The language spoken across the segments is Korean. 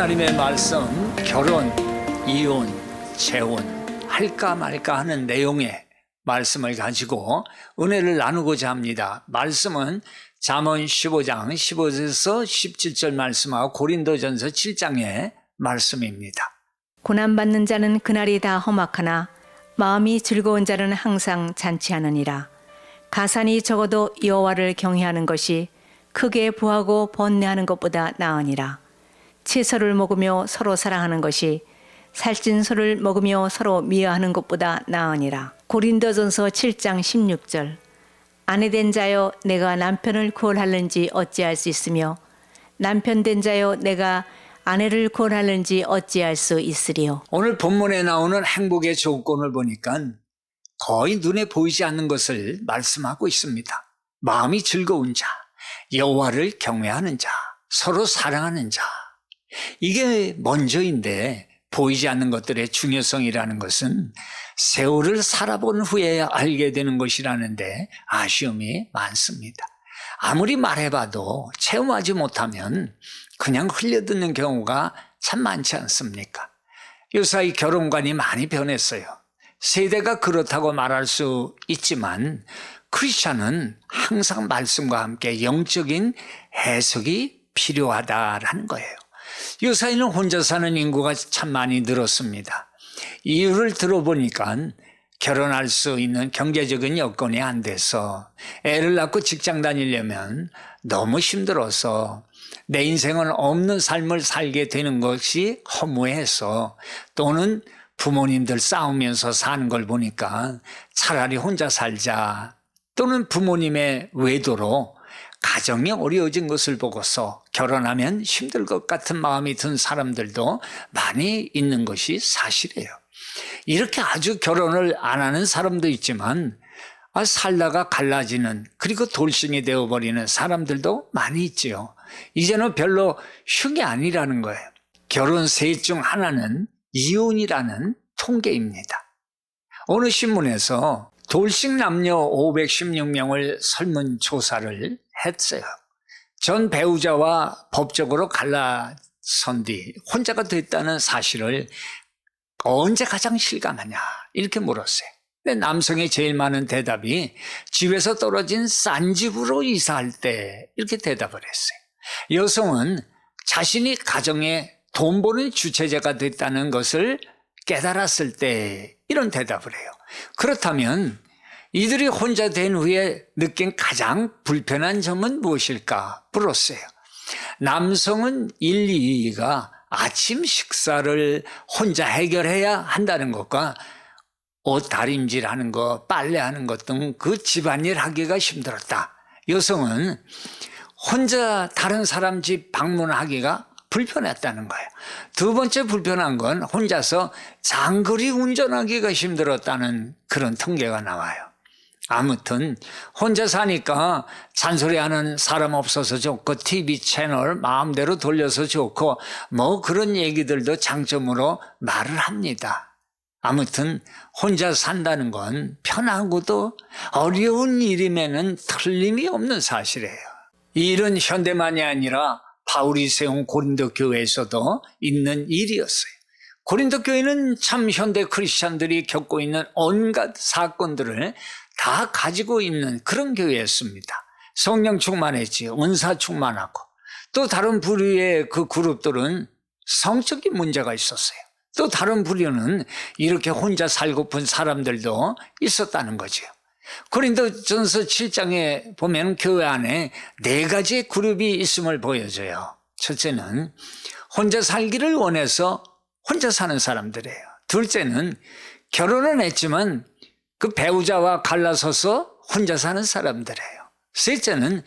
하나님의 말씀, 결혼, 이혼, 재혼, 할까 말까 하는 내용의 말씀을 가지고 은혜를 나누고자 합니다. 말씀은 잠언 15장 15절에서 17절 말씀하고 고린도전서 7장의 말씀입니다. 고난받는 자는 그날이 다 험악하나 마음이 즐거운 자는 항상 잔치하느니라. 가산이 적어도 여호와를 경외하는 것이 크게 부하고 번뇌하는 것보다 나으니라. 채소를 먹으며 서로 사랑하는 것이 살찐 소를 먹으며 서로 미워하는 것보다 나으니라. 고린도전서 7장 16절. 아내된 자여 내가 남편을 구원하는지 어찌할 수 있으며 남편된 자여 내가 아내를 구원하는지 어찌할 수 있으리요. 오늘 본문에 나오는 행복의 조건을 보니까 거의 눈에 보이지 않는 것을 말씀하고 있습니다. 마음이 즐거운 자, 여호와를 경외하는 자, 서로 사랑하는 자. 이게 먼저인데 보이지 않는 것들의 중요성이라는 것은 세월을 살아본 후에 알게 되는 것이라는데 아쉬움이 많습니다. 아무리 말해봐도 체험하지 못하면 그냥 흘려듣는 경우가 참 많지 않습니까? 요사이 결혼관이 많이 변했어요. 세대가 그렇다고 말할 수 있지만 크리스찬은 항상 말씀과 함께 영적인 해석이 필요하다라는 거예요. 요사이는 혼자 사는 인구가 참 많이 늘었습니다. 이유를 들어보니까 결혼할 수 있는 경제적인 여건이 안 돼서 애를 낳고 직장 다니려면 너무 힘들어서 내 인생은 없는 삶을 살게 되는 것이 허무해서 또는 부모님들 싸우면서 사는 걸 보니까 차라리 혼자 살자 또는 부모님의 외도로 가정이 어려워진 것을 보고서 결혼하면 힘들 것 같은 마음이 든 사람들도 많이 있는 것이 사실이에요. 이렇게 아주 결혼을 안 하는 사람도 있지만 살다가 갈라지는 그리고 돌싱이 되어버리는 사람들도 많이 있지요. 이제는 별로 흉이 아니라는 거예요. 결혼 셋 중 하나는 이혼이라는 통계입니다. 어느 신문에서 돌싱 남녀 516명을 설문조사를 했어요. 전 배우자와 법적으로 갈라선 뒤 혼자가 됐다는 사실을 언제 가장 실감하냐 이렇게 물었어요. 근데 남성의 제일 많은 대답이 집에서 떨어진 싼 집으로 이사할 때 이렇게 대답을 했어요. 여성은 자신이 가정에 돈 버는 주체자가 됐다는 것을 깨달았을 때 이런 대답을 해요. 그렇다면 이들이 혼자 된 후에 느낀 가장 불편한 점은 무엇일까 물었어요. 남성은 1, 2위가 아침 식사를 혼자 해결해야 한다는 것과 옷 다림질하는 것, 빨래하는 것 등 그 집안일 하기가 힘들었다. 여성은 혼자 다른 사람 집 방문하기가 불편했다는 거예요. 두 번째 불편한 건 혼자서 장거리 운전하기가 힘들었다는 그런 통계가 나와요. 아무튼 혼자 사니까 잔소리하는 사람 없어서 좋고 TV 채널 마음대로 돌려서 좋고 뭐 그런 얘기들도 장점으로 말을 합니다. 아무튼 혼자 산다는 건 편하고도 어려운 일임에는 틀림이 없는 사실이에요. 이 일은 현대만이 아니라 바울이 세운 고린도 교회에서도 있는 일이었어요. 고린도 교회는 참 현대 크리스찬들이 겪고 있는 온갖 사건들을 다 가지고 있는 그런 교회였습니다. 성령 충만했지, 은사 충만하고 또 다른 부류의 그 그룹들은 성적인 문제가 있었어요. 또 다른 부류는 이렇게 혼자 살고픈 사람들도 있었다는 거죠. 고린도전서 7장에 보면 교회 안에 4가지의 그룹이 있음을 보여줘요. 첫째는 혼자 살기를 원해서 혼자 사는 사람들이에요. 둘째는 결혼은 했지만 그 배우자와 갈라서서 혼자 사는 사람들이에요. 셋째는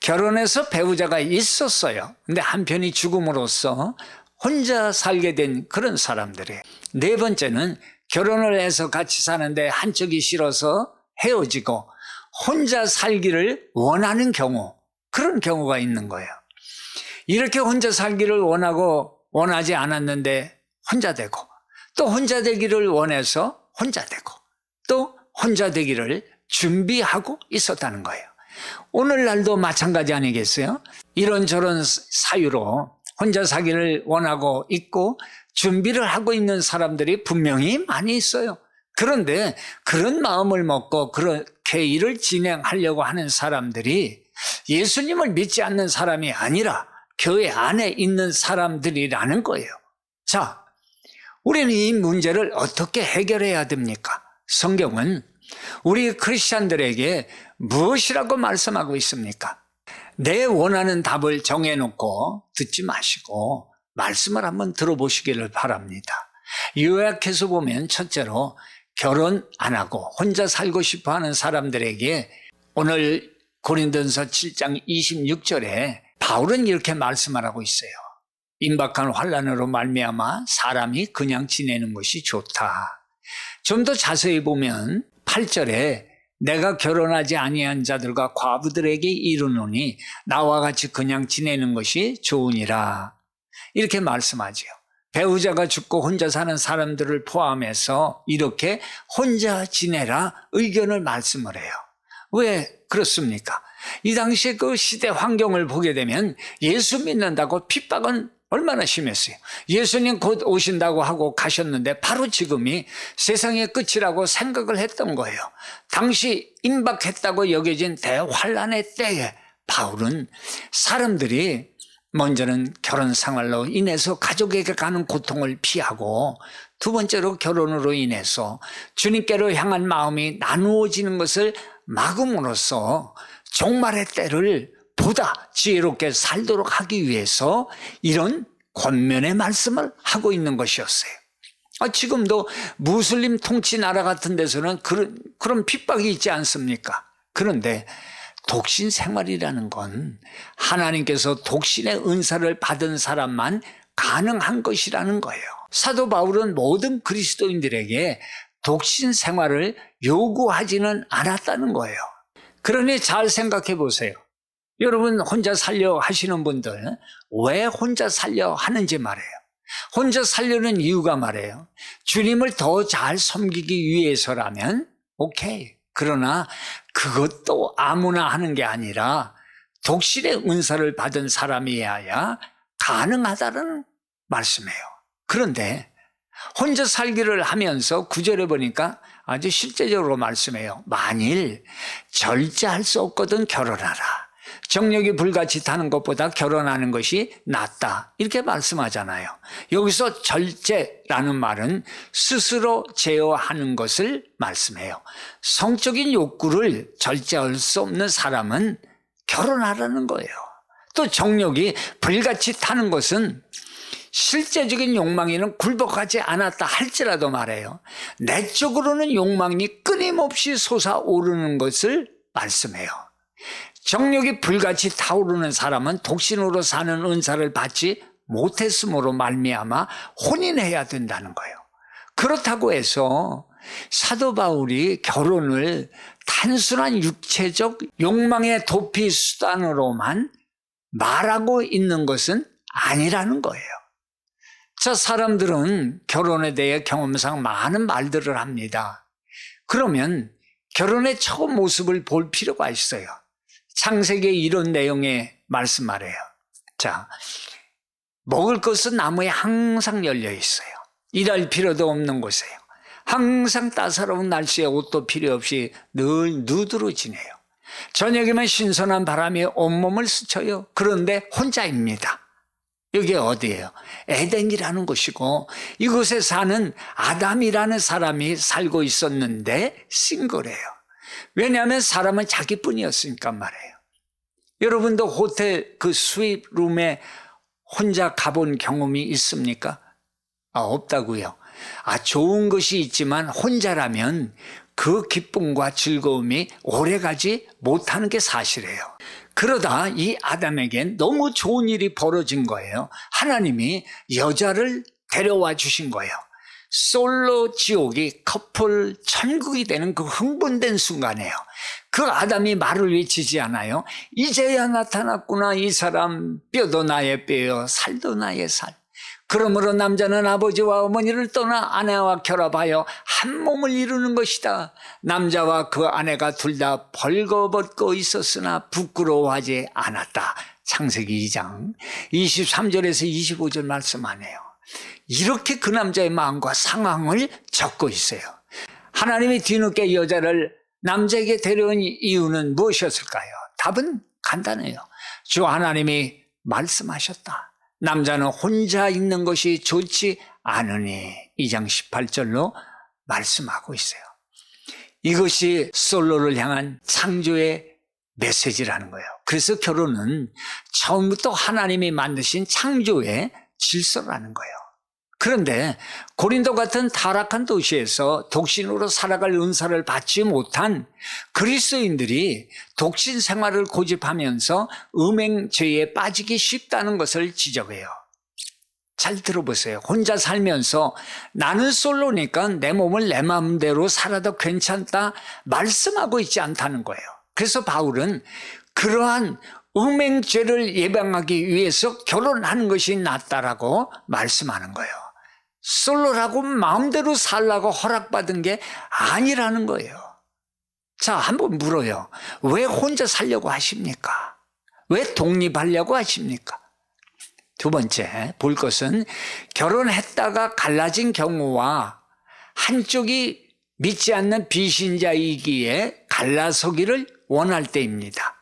결혼해서 배우자가 있었어요. 근데 한편이 죽음으로써 혼자 살게 된 그런 사람들이에요. 네 번째는 결혼을 해서 같이 사는데 한쪽이 싫어서 헤어지고 혼자 살기를 원하는 경우, 그런 경우가 있는 거예요. 이렇게 혼자 살기를 원하지 않았는데 혼자 되고 또 혼자 되기를 원해서 혼자 되고 또 혼자 되기를 준비하고 있었다는 거예요. 오늘날도 마찬가지 아니겠어요? 이런저런 사유로 혼자 사기를 원하고 있고 준비를 하고 있는 사람들이 분명히 많이 있어요. 그런데 그런 마음을 먹고 그렇게 일을 진행하려고 하는 사람들이 예수님을 믿지 않는 사람이 아니라 교회 안에 있는 사람들이라는 거예요. 자, 우리는 이 문제를 어떻게 해결해야 됩니까? 성경은 우리 크리스찬들에게 무엇이라고 말씀하고 있습니까? 내 원하는 답을 정해놓고 듣지 마시고 말씀을 한번 들어보시기를 바랍니다. 요약해서 보면 첫째로 결혼 안 하고 혼자 살고 싶어 하는 사람들에게 오늘 고린도전서 7장 26절에 바울은 이렇게 말씀하고 있어요. 임박한 환난으로 말미암아 사람이 그냥 지내는 것이 좋다. 좀 더 자세히 보면 8절에 내가 결혼하지 아니한 자들과 과부들에게 이르노니 나와 같이 그냥 지내는 것이 좋으니라. 이렇게 말씀하죠. 배우자가 죽고 혼자 사는 사람들을 포함해서 이렇게 혼자 지내라 의견을 말씀을 해요. 왜 그렇습니까? 이 당시에 그 시대 환경을 보게 되면 예수 믿는다고 핍박은 얼마나 심했어요. 예수님 곧 오신다고 하고 가셨는데 바로 지금이 세상의 끝이라고 생각을 했던 거예요. 당시 임박했다고 여겨진 대환란의 때에 바울은 사람들이 먼저는 결혼 생활로 인해서 가족에게 가는 고통을 피하고 두 번째로 결혼으로 인해서 주님께로 향한 마음이 나누어지는 것을 막음으로써 종말의 때를 보다 지혜롭게 살도록 하기 위해서 이런 권면의 말씀을 하고 있는 것이었어요. 지금도 무슬림 통치 나라 같은 데서는 그런 핍박이 있지 않습니까? 그런데 독신 생활이라는 건 하나님께서 독신의 은사를 받은 사람만 가능한 것이라는 거예요. 사도 바울은 모든 그리스도인들에게 독신 생활을 요구하지는 않았다는 거예요. 그러니 잘 생각해 보세요. 여러분 혼자 살려 하시는 분들 왜 혼자 살려 하는지 말해요. 혼자 살려는 이유가 말해요. 주님을 더 잘 섬기기 위해서라면 오케이. 그러나 그것도 아무나 하는 게 아니라 독실의 은사를 받은 사람이어야 가능하다는 말씀이에요. 그런데 혼자 살기를 하면서 9절에 보니까 아주 실제적으로 말씀해요. 만일 절제할 수 없거든 결혼하라. 정력이 불같이 타는 것보다 결혼하는 것이 낫다. 이렇게 말씀하잖아요. 여기서 절제라는 말은 스스로 제어하는 것을 말씀해요. 성적인 욕구를 절제할 수 없는 사람은 결혼하라는 거예요. 또 정력이 불같이 타는 것은 실제적인 욕망에는 굴복하지 않았다 할지라도 말해요. 내적으로는 욕망이 끊임없이 솟아오르는 것을 말씀해요. 정력이 불같이 타오르는 사람은 독신으로 사는 은사를 받지 못했으므로 말미암아 혼인해야 된다는 거예요. 그렇다고 해서 사도 바울이 결혼을 단순한 육체적 욕망의 도피 수단으로만 말하고 있는 것은 아니라는 거예요. 자, 사람들은 결혼에 대해 경험상 많은 말들을 합니다. 그러면 결혼의 처음 모습을 볼 필요가 있어요. 창세기의 이런 내용의 말씀 말이에요. 자, 먹을 것은 나무에 항상 열려 있어요. 일할 필요도 없는 곳이에요. 항상 따사로운 날씨에 옷도 필요 없이 늘 누드러지네요. 저녁이면 신선한 바람이 온몸을 스쳐요. 그런데 혼자입니다. 여기 어디예요? 에덴이라는 곳이고 이곳에 사는 아담이라는 사람이 살고 있었는데 싱글해요. 왜냐하면 사람은 자기뿐이었으니까 말이에요. 여러분도 호텔 그 스윗룸에 혼자 가본 경험이 있습니까? 없다고요. 좋은 것이 있지만 혼자라면 그 기쁨과 즐거움이 오래가지 못하는 게 사실이에요. 그러다 이 아담에겐 너무 좋은 일이 벌어진 거예요. 하나님이 여자를 데려와 주신 거예요. 솔로 지옥이 커플 천국이 되는 그 흥분된 순간이에요. 그 아담이 말을 외치지 않아요. 이제야 나타났구나 이 사람. 뼈도 나의 뼈요 살도 나의 살. 그러므로 남자는 아버지와 어머니를 떠나 아내와 결합하여 한 몸을 이루는 것이다. 남자와 그 아내가 둘 다 벌거벗고 있었으나 부끄러워하지 않았다. 창세기 2장 23절에서 25절 말씀하네요. 이렇게 그 남자의 마음과 상황을 적고 있어요. 하나님이 뒤늦게 여자를 남자에게 데려온 이유는 무엇이었을까요? 답은 간단해요. 주 하나님이 말씀하셨다. 남자는 혼자 있는 것이 좋지 않으니 2장 18절로 말씀하고 있어요. 이것이 솔로를 향한 창조의 메시지라는 거예요. 그래서 결혼은 처음부터 하나님이 만드신 창조의 질서라는 거예요. 그런데 고린도 같은 타락한 도시에서 독신으로 살아갈 은사를 받지 못한 그리스도인들이 독신 생활을 고집하면서 음행죄에 빠지기 쉽다는 것을 지적해요. 잘 들어보세요. 혼자 살면서 나는 솔로니까 내 몸을 내 마음대로 살아도 괜찮다 말씀하고 있지 않다는 거예요. 그래서 바울은 그러한 음행죄를 예방하기 위해서 결혼하는 것이 낫다라고 말씀하는 거예요. 솔로라고 마음대로 살라고 허락받은 게 아니라는 거예요. 자, 한번 물어요. 왜 혼자 살려고 하십니까? 왜 독립하려고 하십니까? 두 번째 볼 것은 결혼했다가 갈라진 경우와 한쪽이 믿지 않는 비신자이기에 갈라서기를 원할 때입니다.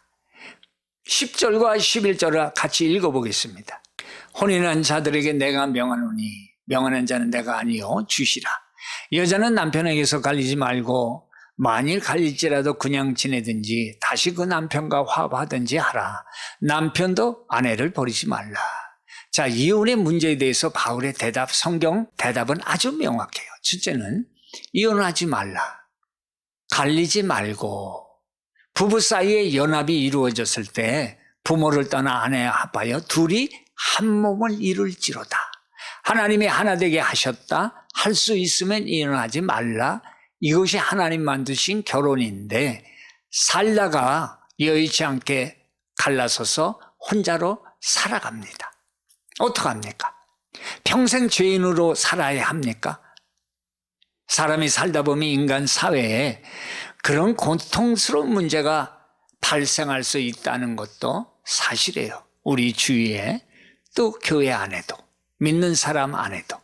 10절과 11절을 같이 읽어보겠습니다. 혼인한 자들에게 내가 명하노니 명하는 자는 내가 아니요 주시라. 여자는 남편에게서 갈리지 말고 만일 갈릴지라도 그냥 지내든지 다시 그 남편과 화합하든지 하라. 남편도 아내를 버리지 말라. 자, 이혼의 문제에 대해서 바울의 대답, 성경 대답은 아주 명확해요. 첫째는 이혼하지 말라. 갈리지 말고 부부 사이에 연합이 이루어졌을 때 부모를 떠나 아내와 합하여 둘이 한 몸을 이룰지로다. 하나님이 하나 되게 하셨다. 할 수 있으면 이혼하지 말라. 이것이 하나님 만드신 결혼인데 살다가 여의치 않게 갈라서서 혼자로 살아갑니다. 어떡합니까? 평생 죄인으로 살아야 합니까? 사람이 살다 보면 인간 사회에 그런 고통스러운 문제가 발생할 수 있다는 것도 사실이에요. 우리 주위에 또 교회 안에도 믿는 사람 안에도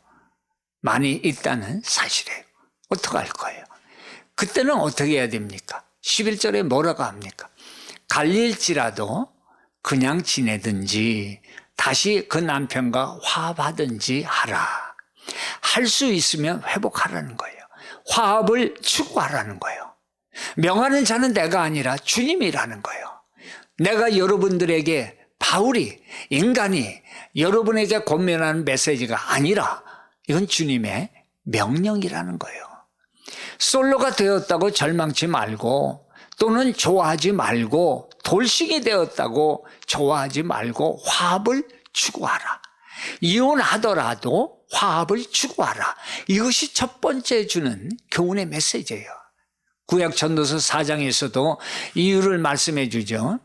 많이 있다는 사실이에요. 어떡할 거예요? 그때는 어떻게 해야 됩니까? 11절에 뭐라고 합니까? 갈릴지라도 그냥 지내든지 다시 그 남편과 화합하든지 하라. 할 수 있으면 회복하라는 거예요. 화합을 추구하라는 거예요. 명하는 자는 내가 아니라 주님이라는 거예요. 내가 여러분들에게 바울이 인간이 여러분에게 권면하는 메시지가 아니라 이건 주님의 명령이라는 거예요. 솔로가 되었다고 절망치 말고 또는 좋아하지 말고 돌싱이 되었다고 좋아하지 말고 화합을 추구하라. 이혼하더라도 화합을 추구하라. 이것이 첫 번째 주는 교훈의 메시지예요. 구약 전도서 4장에서도 이유를 말씀해 주죠.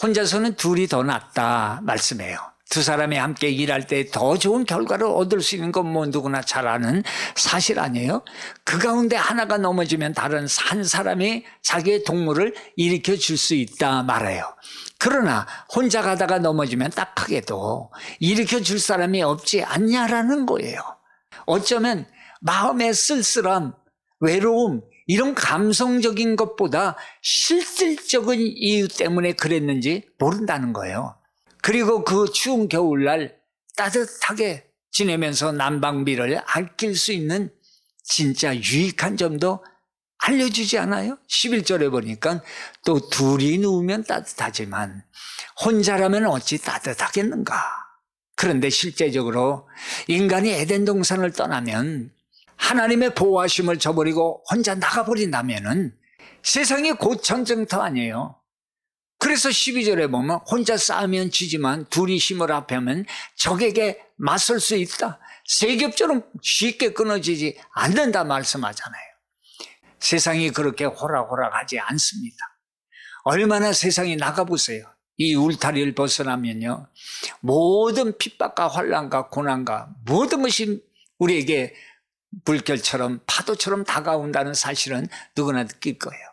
혼자서는 둘이 더 낫다 말씀해요. 두 사람이 함께 일할 때 더 좋은 결과를 얻을 수 있는 건 뭐 누구나 잘 아는 사실 아니에요? 그 가운데 하나가 넘어지면 다른 한 사람이 자기의 동물을 일으켜 줄 수 있다 말해요. 그러나 혼자 가다가 넘어지면 딱하게도 일으켜 줄 사람이 없지 않냐라는 거예요. 어쩌면 마음의 쓸쓸함, 외로움, 이런 감성적인 것보다 실질적인 이유 때문에 그랬는지 모른다는 거예요. 그리고 그 추운 겨울날 따뜻하게 지내면서 난방비를 아낄 수 있는 진짜 유익한 점도 알려주지 않아요? 11절에 보니까 또 둘이 누우면 따뜻하지만 혼자라면 어찌 따뜻하겠는가? 그런데 실제적으로 인간이 에덴 동산을 떠나면 하나님의 보호하심을 저버리고 혼자 나가버린다면은 세상이 곧 전쟁터 아니에요. 그래서 12절에 보면 혼자 싸우면 지지만 둘이 힘을 합하면 적에게 맞설 수 있다. 세겹처럼 쉽게 끊어지지 않는다 말씀하잖아요. 세상이 그렇게 호락호락하지 않습니다. 얼마나 세상에 나가보세요. 이 울타리를 벗어나면요, 모든 핍박과 환난과 고난과 모든 것이 우리에게 물결처럼 파도처럼 다가온다는 사실은 누구나 느낄 거예요.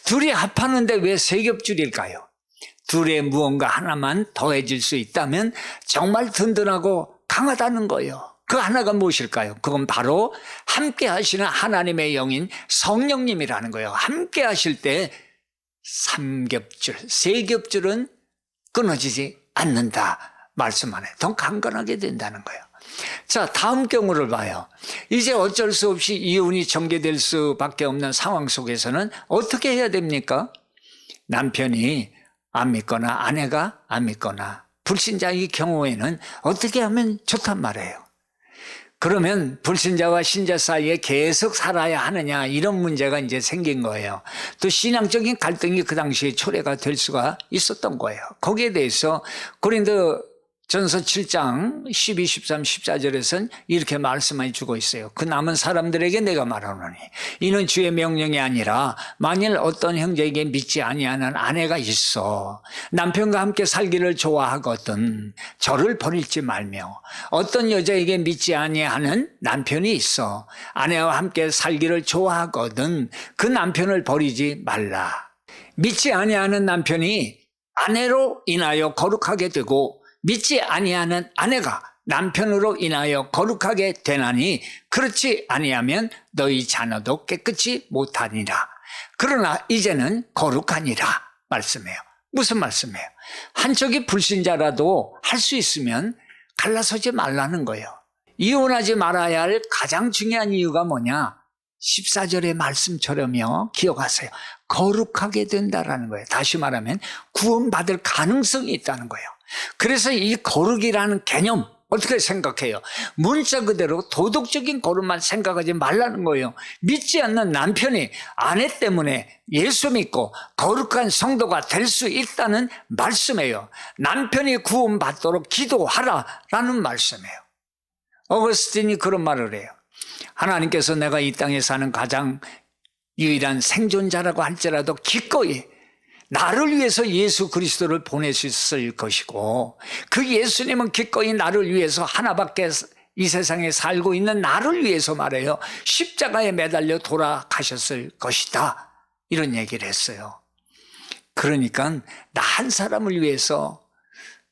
둘이 합하는데 왜 세 겹줄일까요? 둘에 무언가 하나만 더해질 수 있다면 정말 든든하고 강하다는 거예요. 그 하나가 무엇일까요? 그건 바로 함께 하시는 하나님의 영인 성령님이라는 거예요. 함께 하실 때 3겹줄, 3겹줄은 끊어지지 않는다 말씀 안에 더 강건하게 된다는 거예요. 자, 다음 경우를 봐요. 이제 어쩔 수 없이 이혼이 전개될 수밖에 없는 상황 속에서는 어떻게 해야 됩니까? 남편이 안 믿거나 아내가 안 믿거나 불신자의 경우에는 어떻게 하면 좋단 말이에요. 그러면 불신자와 신자 사이에 계속 살아야 하느냐, 이런 문제가 이제 생긴 거예요. 또 신앙적인 갈등이 그 당시에 초래가 될 수가 있었던 거예요. 거기에 대해서 고린도 전서 7장 12, 13, 14절에서는 이렇게 말씀해 주고 있어요. 그 남은 사람들에게 내가 말하노니 이는 주의 명령이 아니라 만일 어떤 형제에게 믿지 아니하는 아내가 있어 남편과 함께 살기를 좋아하거든 저를 버릴지 말며 어떤 여자에게 믿지 아니하는 남편이 있어 아내와 함께 살기를 좋아하거든 그 남편을 버리지 말라. 믿지 아니하는 남편이 아내로 인하여 거룩하게 되고 믿지 아니하는 아내가 남편으로 인하여 거룩하게 되나니 그렇지 아니하면 너희 자녀도 깨끗이 못하니라. 그러나 이제는 거룩하니라 말씀해요. 무슨 말씀이에요? 한쪽이 불신자라도 할 수 있으면 갈라서지 말라는 거예요. 이혼하지 말아야 할 가장 중요한 이유가 뭐냐? 14절의 말씀처럼요. 기억하세요. 거룩하게 된다라는 거예요. 다시 말하면 구원받을 가능성이 있다는 거예요. 그래서 이 거룩이라는 개념 어떻게 생각해요? 문자 그대로 도덕적인 거룩만 생각하지 말라는 거예요. 믿지 않는 남편이 아내 때문에 예수 믿고 거룩한 성도가 될 수 있다는 말씀이에요. 남편이 구원받도록 기도하라라는 말씀이에요. 어거스틴이 그런 말을 해요. 하나님께서 내가 이 땅에 사는 가장 유일한 생존자라고 할지라도 기꺼이 나를 위해서 예수 그리스도를 보내셨을 것이고 그 예수님은 기꺼이 나를 위해서 하나밖에 이 세상에 살고 있는 나를 위해서 말해요. 십자가에 매달려 돌아가셨을 것이다. 이런 얘기를 했어요. 그러니까 나 한 사람을 위해서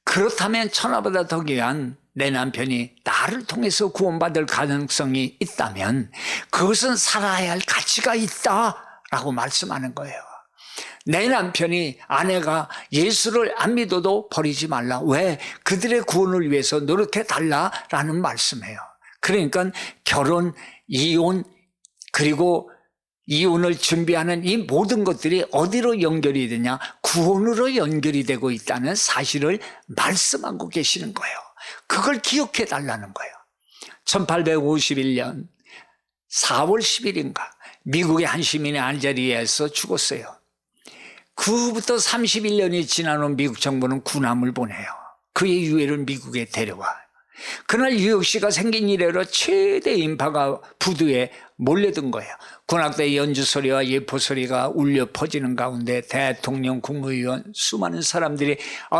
그렇다면 천하보다 더 귀한 내 남편이 나를 통해서 구원받을 가능성이 있다면 그것은 살아야 할 가치가 있다라고 말씀하는 거예요. 내 남편이 아내가 예수를 안 믿어도 버리지 말라. 왜? 그들의 구원을 위해서 노력해 달라라는 말씀이에요. 그러니까 결혼, 이혼 그리고 이혼을 준비하는 이 모든 것들이 어디로 연결이 되냐? 구원으로 연결이 되고 있다는 사실을 말씀하고 계시는 거예요. 그걸 기억해 달라는 거예요. 1851년 4월 10일인가 미국의 한 시민이 알제리에서 죽었어요. 그 후부터 31년이 지난 후 미국 정부는 군함을 보내요. 그의 유해를 미국에 데려와요. 그날 뉴욕시가 생긴 이래로 최대 인파가 부두에 몰려든 거예요. 군악대 연주 소리와 예포 소리가 울려 퍼지는 가운데 대통령, 국무위원, 수많은 사람들이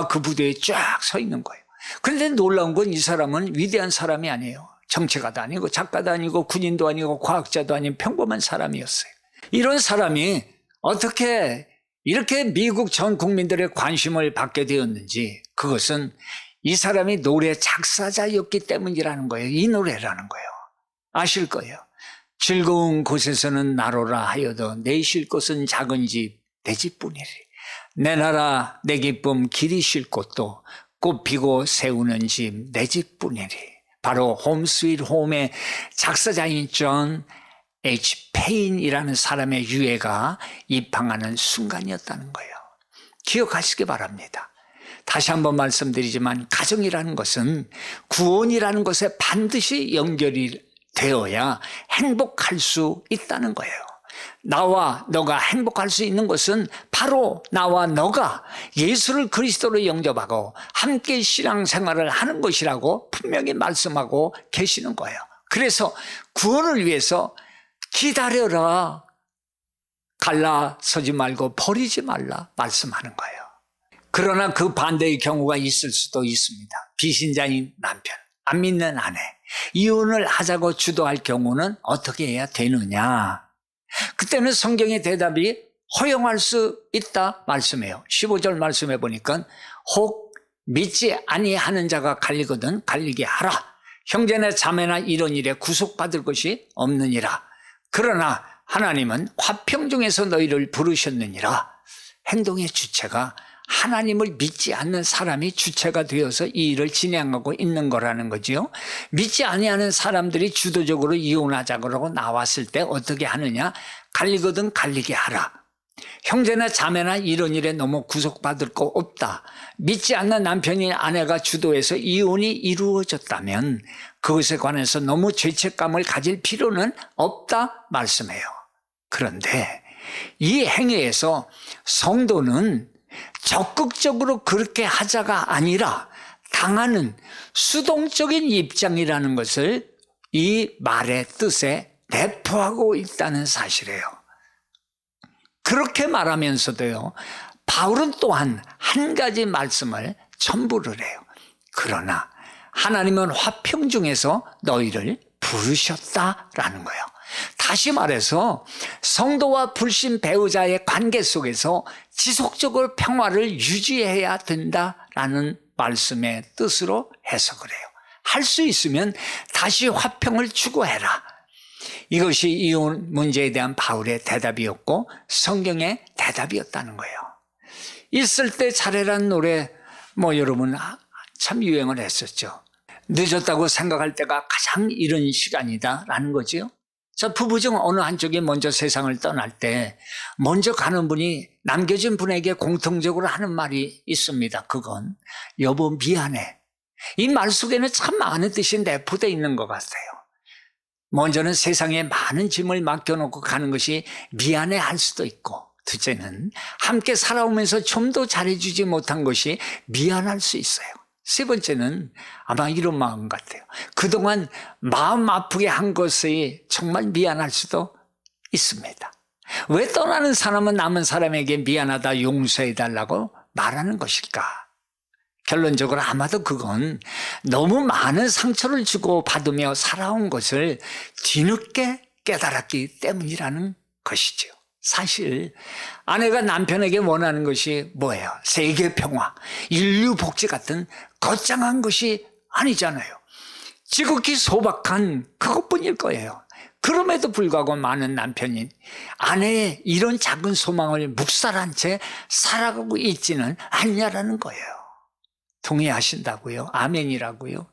그 부두에 쫙 서 있는 거예요. 그런데 놀라운 건 이 사람은 위대한 사람이 아니에요. 정치가도 아니고 작가도 아니고 군인도 아니고 과학자도 아닌 평범한 사람이었어요. 이런 사람이 어떻게 이렇게 미국 전 국민들의 관심을 받게 되었는지 그것은 이 사람이 노래 작사자였기 때문이라는 거예요. 이 노래라는 거예요. 아실 거예요. 즐거운 곳에서는 나로라 하여도 내 쉴 곳은 작은 집 내 집뿐이리. 내 나라 내 기쁨 길이 쉴 곳도 꽃 피고 세우는 집 내 집뿐이리. 바로 홈 스윗 홈의 작사자인 존 H. 페인이라는 사람의 유해가 입항하는 순간이었다는 거예요. 기억하시기 바랍니다. 다시 한번 말씀드리지만 가정이라는 것은 구원이라는 것에 반드시 연결이 되어야 행복할 수 있다는 거예요. 나와 너가 행복할 수 있는 것은 바로 나와 너가 예수를 그리스도로 영접하고 함께 신앙생활을 하는 것이라고 분명히 말씀하고 계시는 거예요. 그래서 구원을 위해서 기다려라. 갈라서지 말고 버리지 말라 말씀하는 거예요. 그러나 그 반대의 경우가 있을 수도 있습니다. 비신자인 남편, 안 믿는 아내, 이혼을 하자고 주도할 경우는 어떻게 해야 되느냐? 그때는 성경의 대답이 허용할 수 있다 말씀해요. 15절 말씀해 보니까 혹 믿지 아니하는 자가 갈리거든 갈리게 하라. 형제나 자매나 이런 일에 구속받을 것이 없느니라. 그러나 하나님은 화평 중에서 너희를 부르셨느니라. 행동의 주체가 하나님을 믿지 않는 사람이 주체가 되어서 이 일을 진행하고 있는 거라는 거지요. 믿지 아니하는 사람들이 주도적으로 이혼하자고 나왔을 때 어떻게 하느냐? 갈리거든 갈리게 하라. 형제나 자매나 이런 일에 너무 구속받을 거 없다. 믿지 않는 남편이 아내가 주도해서 이혼이 이루어졌다면 그것에 관해서 너무 죄책감을 가질 필요는 없다 말씀해요. 그런데 이 행위에서 성도는 적극적으로 그렇게 하자가 아니라 당하는 수동적인 입장이라는 것을 이 말의 뜻에 내포하고 있다는 사실이에요. 그렇게 말하면서도요, 바울은 또한 한 가지 말씀을 첨부를 해요. 그러나 하나님은 화평 중에서 너희를 부르셨다라는 거예요. 다시 말해서 성도와 불신 배우자의 관계 속에서 지속적으로 평화를 유지해야 된다라는 말씀의 뜻으로 해석을 해요. 할 수 있으면 다시 화평을 추구해라. 이것이 이혼 문제에 대한 바울의 대답이었고 성경의 대답이었다는 거예요. 있을 때 잘해라는 노래 여러분 참 유행을 했었죠. 늦었다고 생각할 때가 가장 이른 시간이다라는 거죠. 자, 부부 중 어느 한쪽이 먼저 세상을 떠날 때 먼저 가는 분이 남겨진 분에게 공통적으로 하는 말이 있습니다. 그건 여보 미안해. 이 말 속에는 참 많은 뜻이 내포되어 있는 것 같아요. 먼저는 세상에 많은 짐을 맡겨놓고 가는 것이 미안해 할 수도 있고, 둘째는 함께 살아오면서 좀 더 잘해주지 못한 것이 미안할 수 있어요. 세 번째는 아마 이런 마음 같아요. 그동안 마음 아프게 한 것이 정말 미안할 수도 있습니다. 왜 떠나는 사람은 남은 사람에게 미안하다, 용서해달라고 말하는 것일까? 결론적으로 아마도 그건 너무 많은 상처를 주고 받으며 살아온 것을 뒤늦게 깨달았기 때문이라는 것이죠. 사실 아내가 남편에게 원하는 것이 뭐예요? 세계 평화, 인류 복지 같은 거창한 것이 아니잖아요. 지극히 소박한 그것뿐일 거예요. 그럼에도 불구하고 많은 남편이 아내의 이런 작은 소망을 묵살한 채 살아가고 있지는 않냐라는 거예요. 동의하신다고요? 아멘이라고요?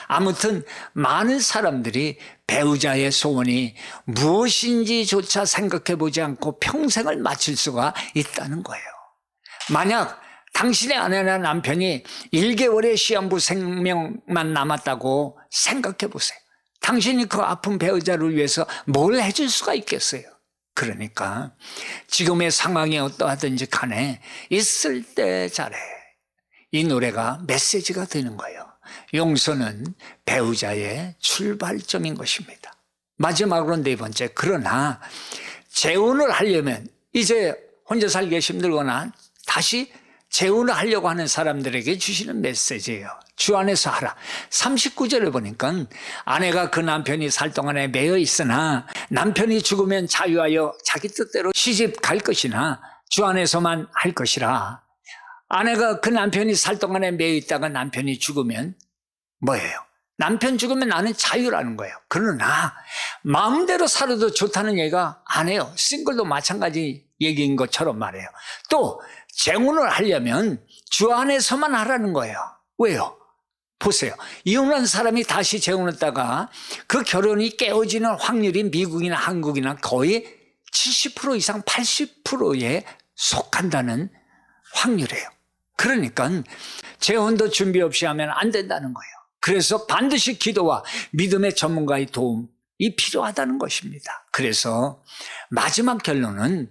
아무튼 많은 사람들이 배우자의 소원이 무엇인지조차 생각해 보지 않고 평생을 마칠 수가 있다는 거예요. 만약 당신의 아내나 남편이 1개월의 시한부 생명만 남았다고 생각해 보세요. 당신이 그 아픈 배우자를 위해서 뭘 해줄 수가 있겠어요? 그러니까 지금의 상황이 어떠하든지 간에 있을 때 잘해. 이 노래가 메시지가 되는 거예요. 용서는 배우자의 출발점인 것입니다. 마지막으로 네 번째, 그러나 재혼을 하려면 이제 혼자 살기 힘들거나 다시 재혼을 하려고 하는 사람들에게 주시는 메시지예요. 주 안에서 하라. 39절에 보니까 아내가 그 남편이 살 동안에 매여 있으나 남편이 죽으면 자유하여 자기 뜻대로 시집 갈 것이나 주 안에서만 할 것이라. 아내가 그 남편이 살 동안에 매여 있다가 남편이 죽으면 뭐예요? 남편 죽으면 나는 자유라는 거예요. 그러나 마음대로 살아도 좋다는 얘기가 안 해요. 싱글도 마찬가지 얘기인 것처럼 말해요. 또 재혼을 하려면 주 안에서만 하라는 거예요. 왜요? 보세요. 이혼한 사람이 다시 재혼했다가 그 결혼이 깨어지는 확률이 미국이나 한국이나 거의 70% 이상 80%에 속한다는 확률이에요. 그러니까 재혼도 준비 없이 하면 안 된다는 거예요. 그래서 반드시 기도와 믿음의 전문가의 도움이 필요하다는 것입니다. 그래서 마지막 결론은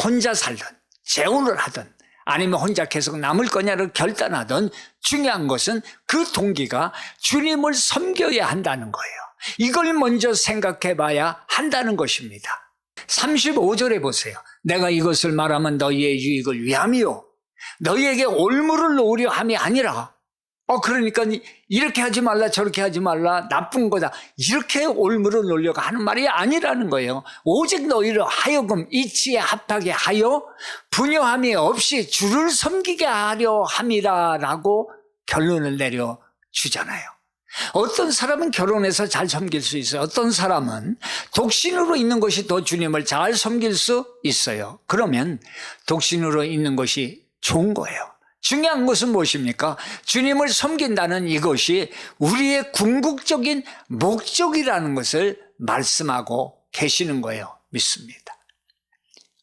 혼자 살든 재혼을 하든 아니면 혼자 계속 남을 거냐를 결단하든 중요한 것은 그 동기가 주님을 섬겨야 한다는 거예요. 이걸 먼저 생각해 봐야 한다는 것입니다. 35절에 보세요. 내가 이것을 말하면 너희의 유익을 위함이요 너희에게 올무를 놓으려 함이 아니라 그러니까 이렇게 하지 말라 저렇게 하지 말라 나쁜 거다 이렇게 올무를 놓으려고 하는 말이 아니라는 거예요. 오직 너희를 하여금 이치에 합하게 하여 분여함이 없이 주를 섬기게 하려 함이라라고 결론을 내려주잖아요. 어떤 사람은 결혼해서 잘 섬길 수 있어요. 어떤 사람은 독신으로 있는 것이 더 주님을 잘 섬길 수 있어요. 그러면 독신으로 있는 것이 좋은 거예요. 중요한 것은 무엇입니까? 주님을 섬긴다는 이것이 우리의 궁극적인 목적이라는 것을 말씀하고 계시는 거예요. 믿습니다.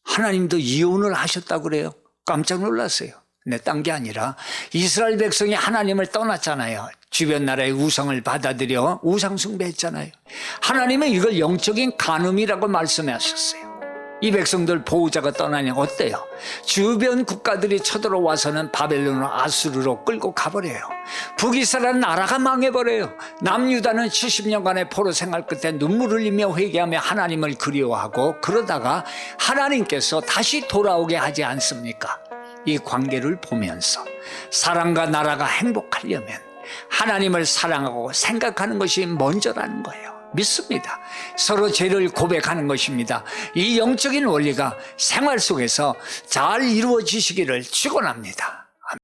하나님도 이혼을 하셨다고 그래요. 깜짝 놀랐어요. 근데 딴 게 아니라 이스라엘 백성이 하나님을 떠났잖아요. 주변 나라의 우상을 받아들여 우상 숭배했잖아요. 하나님은 이걸 영적인 간음이라고 말씀하셨어요. 이 백성들 보호자가 떠나니 어때요? 주변 국가들이 쳐들어와서는 바벨론으로 아수르로 끌고 가버려요. 북이스라엘 나라가 망해버려요. 남유다는 70년간의 포로 생활 끝에 눈물을 흘리며 회개하며 하나님을 그리워하고 그러다가 하나님께서 다시 돌아오게 하지 않습니까? 이 관계를 보면서 사랑과 나라가 행복하려면 하나님을 사랑하고 생각하는 것이 먼저라는 거예요. 믿습니다. 서로 죄를 고백하는 것입니다. 이 영적인 원리가 생활 속에서 잘 이루어지시기를 축원합니다.